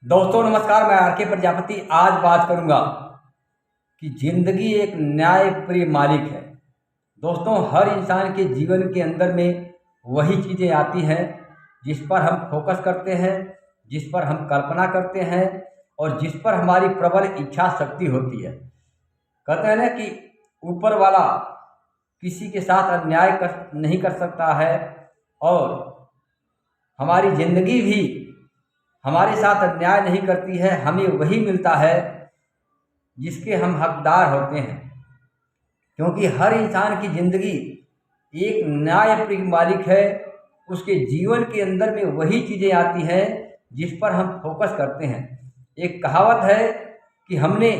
दोस्तों नमस्कार, मैं आर के प्रजापति आज बात करूंगा कि जिंदगी एक न्यायप्रिय मालिक है। दोस्तों, हर इंसान के जीवन के अंदर में वही चीज़ें आती हैं जिस पर हम फोकस करते हैं, जिस पर हम कल्पना करते हैं और जिस पर हमारी प्रबल इच्छा शक्ति होती है। कहते हैं ना कि ऊपर वाला किसी के साथ अन्याय नहीं कर सकता है और हमारी ज़िंदगी भी हमारे साथ अन्याय नहीं करती है। हमें वही मिलता है जिसके हम हकदार होते हैं, क्योंकि हर इंसान की ज़िंदगी एक न्यायप्रिय मालिक है। उसके जीवन के अंदर में वही चीज़ें आती हैं जिस पर हम फोकस करते हैं। एक कहावत है कि हमने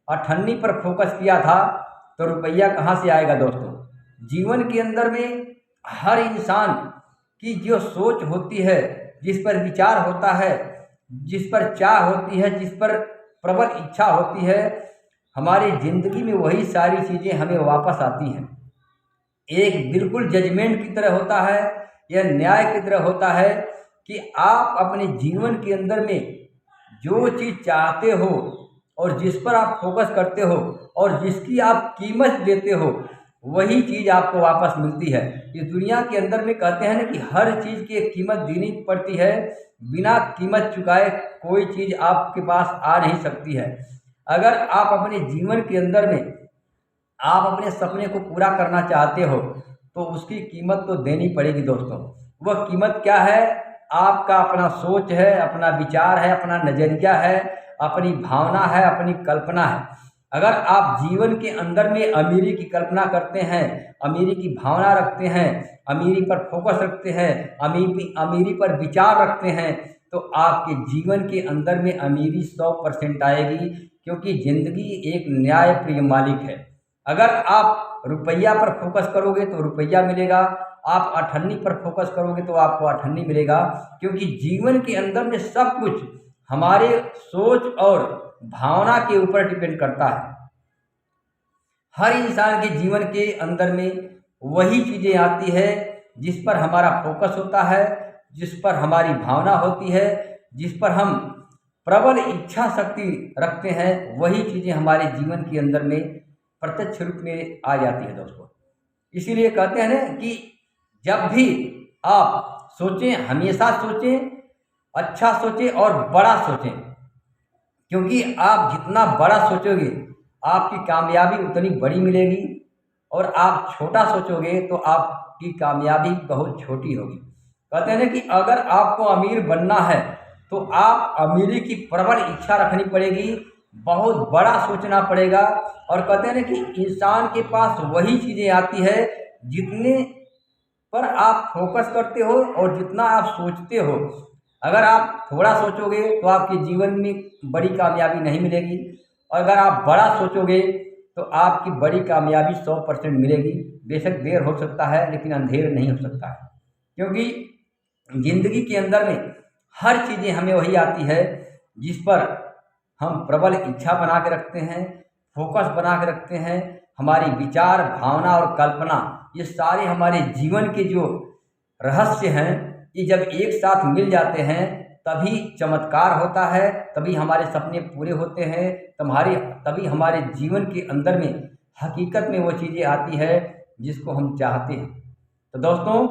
अठन्नी पर फोकस किया था तो रुपया कहाँ से आएगा। दोस्तों, जीवन के अंदर में हर इंसान की जो सोच होती है, जिस पर विचार होता है, जिस पर चाह होती है, जिस पर प्रबल इच्छा होती है, हमारी ज़िंदगी में वही सारी चीज़ें हमें वापस आती हैं। एक बिल्कुल जजमेंट की तरह होता है, यह न्याय की तरह होता है कि आप अपने जीवन के अंदर में जो चीज़ चाहते हो और जिस पर आप फोकस करते हो और जिसकी आप कीमत देते हो, वही चीज़ आपको वापस मिलती है। इस दुनिया के अंदर में कहते हैं ना कि हर चीज़ की एक कीमत देनी पड़ती है। बिना कीमत चुकाए कोई चीज़ आपके पास आ नहीं सकती है। अगर आप अपने जीवन के अंदर में आप अपने सपने को पूरा करना चाहते हो तो उसकी कीमत तो देनी पड़ेगी। दोस्तों, वह कीमत क्या है? आपका अपना सोच है, अपना विचार है, अपना नज़रिया है, अपनी भावना है, अपनी कल्पना है। अगर आप जीवन के अंदर में अमीरी की कल्पना करते हैं, अमीरी की भावना रखते हैं, अमीरी पर फोकस रखते हैं, अमीरी पर विचार रखते हैं, तो आपके जीवन के अंदर में अमीरी 100% आएगी, क्योंकि ज़िंदगी एक न्यायप्रिय मालिक है। अगर आप रुपया पर फोकस करोगे तो रुपया मिलेगा, आप अठन्नी पर फोकस करोगे तो आपको अठन्नी मिलेगा, क्योंकि जीवन के अंदर में सब कुछ हमारे सोच और भावना के ऊपर डिपेंड करता है। हर इंसान के जीवन के अंदर में वही चीज़ें आती है जिस पर हमारा फोकस होता है, जिस पर हमारी भावना होती है, जिस पर हम प्रबल इच्छा शक्ति रखते हैं, वही चीज़ें हमारे जीवन के अंदर में प्रत्यक्ष रूप में आ जाती है। दोस्तों, इसीलिए कहते हैं ना कि जब भी आप सोचें, हमेशा सोचें, अच्छा सोचें और बड़ा सोचें, क्योंकि आप जितना बड़ा सोचोगे आपकी कामयाबी उतनी बड़ी मिलेगी, और आप छोटा सोचोगे तो आपकी कामयाबी बहुत छोटी होगी। कहते हैं ना कि अगर आपको अमीर बनना है तो आप अमीरी की प्रबल इच्छा रखनी पड़ेगी, बहुत बड़ा सोचना पड़ेगा। और कहते हैं ना कि इंसान के पास वही चीज़ें आती है जितने पर आप फोकस करते हो और जितना आप सोचते हो। अगर आप थोड़ा सोचोगे तो आपके जीवन में बड़ी कामयाबी नहीं मिलेगी, और अगर आप बड़ा सोचोगे तो आपकी बड़ी कामयाबी 100% मिलेगी। बेशक देर हो सकता है लेकिन अंधेर नहीं हो सकता है, क्योंकि ज़िंदगी के अंदर में हर चीज़ें हमें वही आती है जिस पर हम प्रबल इच्छा बना के रखते हैं, फोकस बना के रखते हैं। हमारी विचार, भावना और कल्पना, ये सारे हमारे जीवन के जो रहस्य हैं, ये जब एक साथ मिल जाते हैं तभी चमत्कार होता है, तभी हमारे सपने पूरे होते हैं, तभी हमारे जीवन के अंदर में हकीकत में वो चीज़ें आती है जिसको हम चाहते हैं। तो दोस्तों,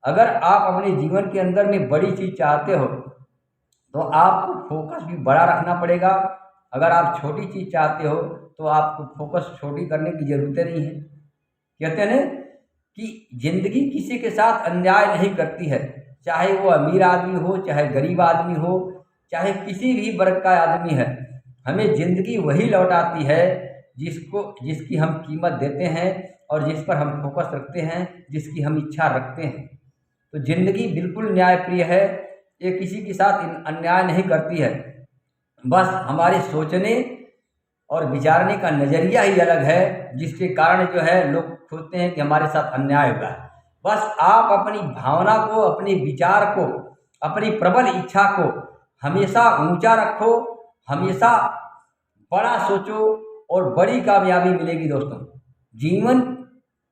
अगर आप अपने जीवन के अंदर में बड़ी चीज़ चाहते हो तो आपको फोकस भी बड़ा रखना पड़ेगा। अगर आप छोटी चीज़ चाहते हो तो आपको फोकस छोटी करने की ज़रूरत नहीं है। कहते हैं ना कि ज़िंदगी किसी के साथ अन्याय नहीं करती है, चाहे वो अमीर आदमी हो, चाहे गरीब आदमी हो, चाहे किसी भी वर्ग का आदमी है। हमें ज़िंदगी वही लौटाती है जिसकी हम कीमत देते हैं और जिस पर हम फोकस रखते हैं, जिसकी हम इच्छा रखते हैं। तो ज़िंदगी बिल्कुल न्यायप्रिय है, ये किसी के साथ अन्याय नहीं करती है। बस हमारे सोचने और विचारने का नज़रिया ही अलग है, जिसके कारण जो है लोग सोचते हैं कि हमारे साथ अन्याय हुआ है। बस आप अपनी भावना को, अपने विचार को, अपनी प्रबल इच्छा को हमेशा ऊंचा रखो, हमेशा बड़ा सोचो और बड़ी कामयाबी मिलेगी। दोस्तों, जीवन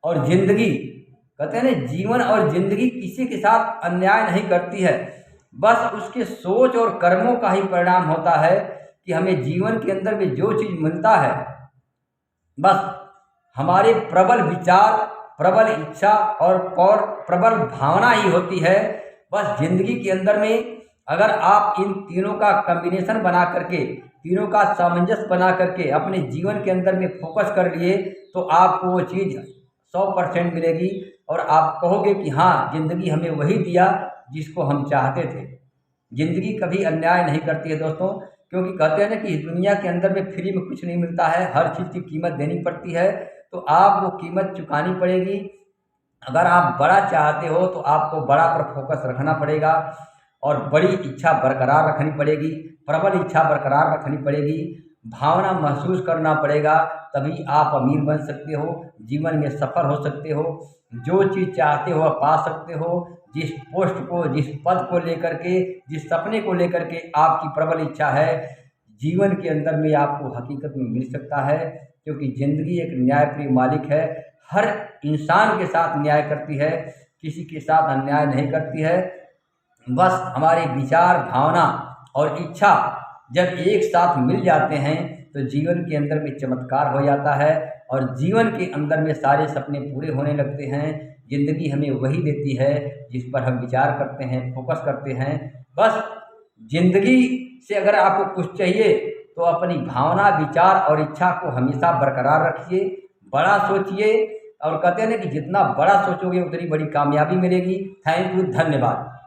और ज़िंदगी, कहते हैं ना, जीवन और ज़िंदगी किसी के साथ अन्याय नहीं करती है। बस उसके सोच और कर्मों का ही परिणाम होता है कि हमें जीवन के अंदर में जो चीज़ मिलता है, बस हमारे प्रबल विचार, प्रबल इच्छा और प्रबल भावना ही होती है। बस जिंदगी के अंदर में अगर आप इन तीनों का कॉम्बिनेशन बना करके, तीनों का सामंजस्य बना करके अपने जीवन के अंदर में फोकस कर लिए, तो आपको वो चीज़ 100% मिलेगी और आप कहोगे कि हाँ, ज़िंदगी हमें वही दिया जिसको हम चाहते थे। ज़िंदगी कभी अन्याय नहीं करती है दोस्तों, क्योंकि कहते हैं ना कि इस दुनिया के अंदर में फ्री में कुछ नहीं मिलता है, हर चीज़ की कीमत देनी पड़ती है। तो आप वो कीमत चुकानी पड़ेगी। अगर आप बड़ा चाहते हो तो आपको बड़ा पर फोकस रखना पड़ेगा और बड़ी इच्छा बरकरार रखनी पड़ेगी, प्रबल इच्छा बरकरार रखनी पड़ेगी, भावना महसूस करना पड़ेगा, तभी आप अमीर बन सकते हो, जीवन में सफल हो सकते हो, जो चीज़ चाहते हो पा सकते हो। जिस पोस्ट को, जिस पद को लेकर के, जिस सपने को लेकर के आपकी प्रबल इच्छा है, जीवन के अंदर में आपको हकीकत में मिल सकता है, क्योंकि ज़िंदगी एक न्यायप्रिय मालिक है। हर इंसान के साथ न्याय करती है, किसी के साथ अन्याय नहीं करती है। बस हमारे विचार, भावना और इच्छा जब एक साथ मिल जाते हैं तो जीवन के अंदर में चमत्कार हो जाता है और जीवन के अंदर में सारे सपने पूरे होने लगते हैं। ज़िंदगी हमें वही देती है जिस पर हम विचार करते हैं, फोकस करते हैं। बस ज़िंदगी से अगर आपको कुछ चाहिए तो अपनी भावना, विचार और इच्छा को हमेशा बरकरार रखिए, बड़ा सोचिए और कहते हैं ना कि जितना बड़ा सोचोगे उतनी बड़ी कामयाबी मिलेगी। थैंक यू, धन्यवाद।